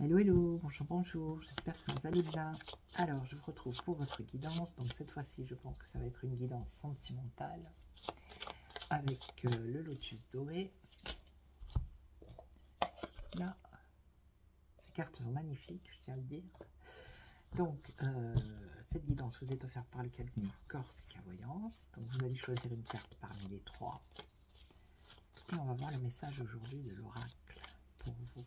Hello, hello, bonjour, bonjour, j'espère que vous allez bien. Alors, je vous retrouve pour votre guidance. Donc, cette fois-ci, je pense que ça va être une guidance sentimentale avec le lotus doré. Là, ces cartes sont magnifiques, je tiens à le dire. Donc, cette guidance vous est offerte par le cabinet Corsica Voyance. Donc, vous allez choisir une carte parmi les trois. Et on va voir le message aujourd'hui de l'oracle pour vous.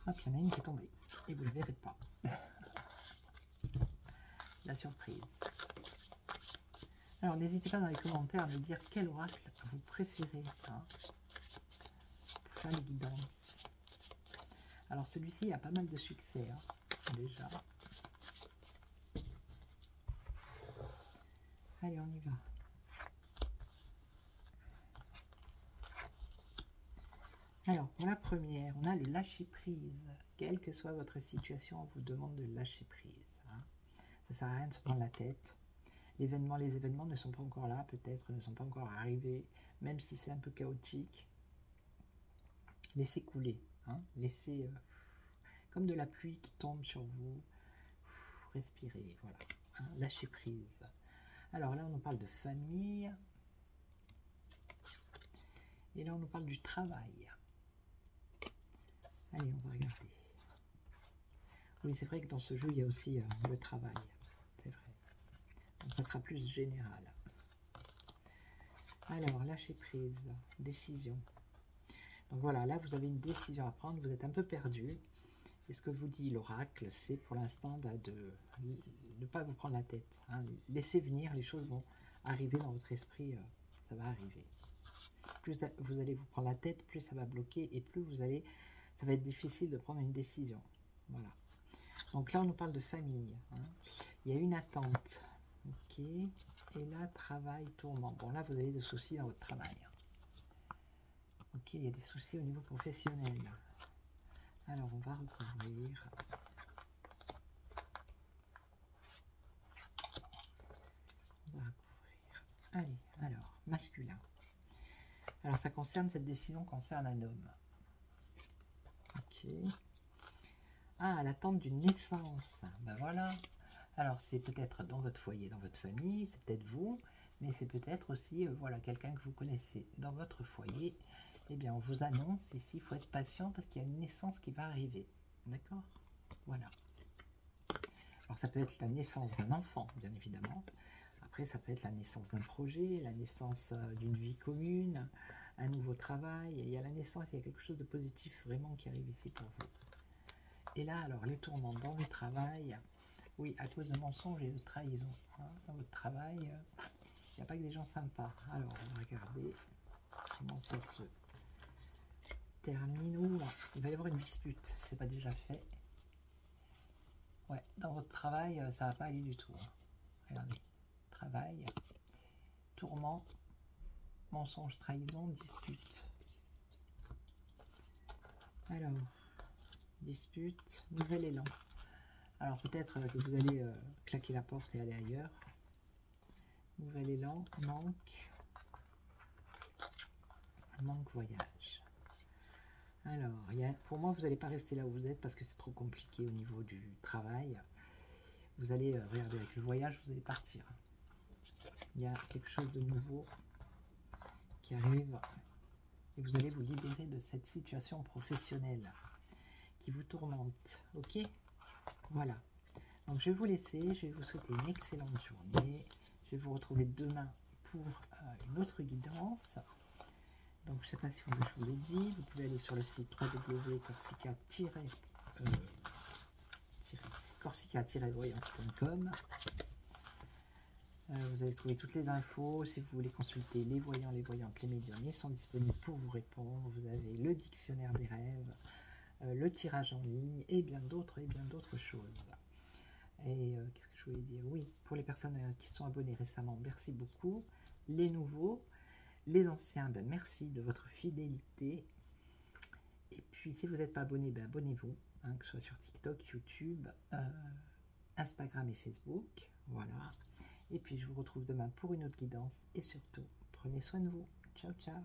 Hop, il y en a une qui est tombée. Et vous ne le verrez pas. La surprise. Alors, n'hésitez pas dans les commentaires à me dire quel oracle vous préférez pour faire les guidances. Alors, celui-ci a pas mal de succès, déjà. Allez, on y va. Alors, pour la première, on a le lâcher-prise. Quelle que soit votre situation, on vous demande de lâcher prise. Ça ne sert à rien de se prendre la tête. Les événements ne sont pas encore là, peut-être ne sont pas encore arrivés, même si c'est un peu chaotique. Laissez couler. Laissez, comme de la pluie qui tombe sur vous. Respirez, voilà. Lâchez prise. Alors là, on nous parle de famille. Et là, on nous parle du travail. Allez, on va regarder. Oui, c'est vrai que dans ce jeu, il y a aussi le travail. C'est vrai. Donc, ça sera plus général. Alors, lâcher prise, décision. Donc voilà, là, vous avez une décision à prendre. Vous êtes un peu perdu. Et ce que vous dit l'oracle, c'est pour l'instant de ne pas vous prendre la tête. Laissez venir, les choses vont arriver dans votre esprit. Ça va arriver. Plus vous allez vous prendre la tête, plus ça va bloquer et plus ça va être difficile de prendre une décision. Voilà. Donc là, on nous parle de famille. Il y a une attente. Ok. Et là, travail, tourment. Bon, là, vous avez des soucis dans votre travail. Ok, il y a des soucis au niveau professionnel. Alors, on va recouvrir. On va recouvrir. Allez, alors, masculin. Alors, cette décision concerne un homme. Ok. Ah, l'attente d'une naissance. Ben voilà. Alors, c'est peut-être dans votre foyer, dans votre famille, c'est peut-être vous, mais c'est peut-être aussi, voilà, quelqu'un que vous connaissez dans votre foyer. Eh bien, on vous annonce ici, il faut être patient parce qu'il y a une naissance qui va arriver. D'accord? Voilà. Alors, ça peut être la naissance d'un enfant, bien évidemment. Après, ça peut être la naissance d'un projet, la naissance d'une vie commune, un nouveau travail. Il y a la naissance, il y a quelque chose de positif vraiment qui arrive ici pour vous. Et là, alors, les tourments dans le travail, oui, à cause de mensonges et de trahison. Dans votre travail, il n'y a pas que des gens sympas. Alors, on va regarder comment ça se termine. Ouh, il va y avoir une dispute, si ce n'est pas déjà fait. Ouais, dans votre travail, ça ne va pas aller du tout. Regardez, travail, tourment, mensonge, trahison, dispute. Alors, dispute, nouvel élan. Alors peut-être que vous allez claquer la porte et aller ailleurs. Nouvel élan, manque voyage. Alors, pour moi, vous n'allez pas rester là où vous êtes parce que c'est trop compliqué au niveau du travail. Vous allez regarder avec le voyage, vous allez partir. Il y a quelque chose de nouveau qui arrive et vous allez vous libérer de cette situation professionnelle qui vous tourmente. Ok? Voilà. Donc je vais vous laisser, je vais vous souhaiter une excellente journée. Je vais vous retrouver demain pour une autre guidance. Donc je ne sais pas si je vous l'ai dit, vous pouvez aller sur le site www.corsica-voyance.com. Vous allez trouver toutes les infos. Si vous voulez consulter les voyants, les voyantes, les médiums, ils sont disponibles pour vous répondre. Vous avez le dictionnaire des rêves, le tirage en ligne et bien d'autres choses. Et qu'est-ce que je voulais dire? Oui, pour les personnes qui sont abonnées récemment, merci beaucoup. Les nouveaux, les anciens, ben, merci de votre fidélité. Et puis, si vous n'êtes pas abonné, ben, abonnez-vous, que ce soit sur TikTok, YouTube, Instagram et Facebook. Voilà. Et puis je vous retrouve demain pour une autre guidance. Et surtout, prenez soin de vous. Ciao, ciao.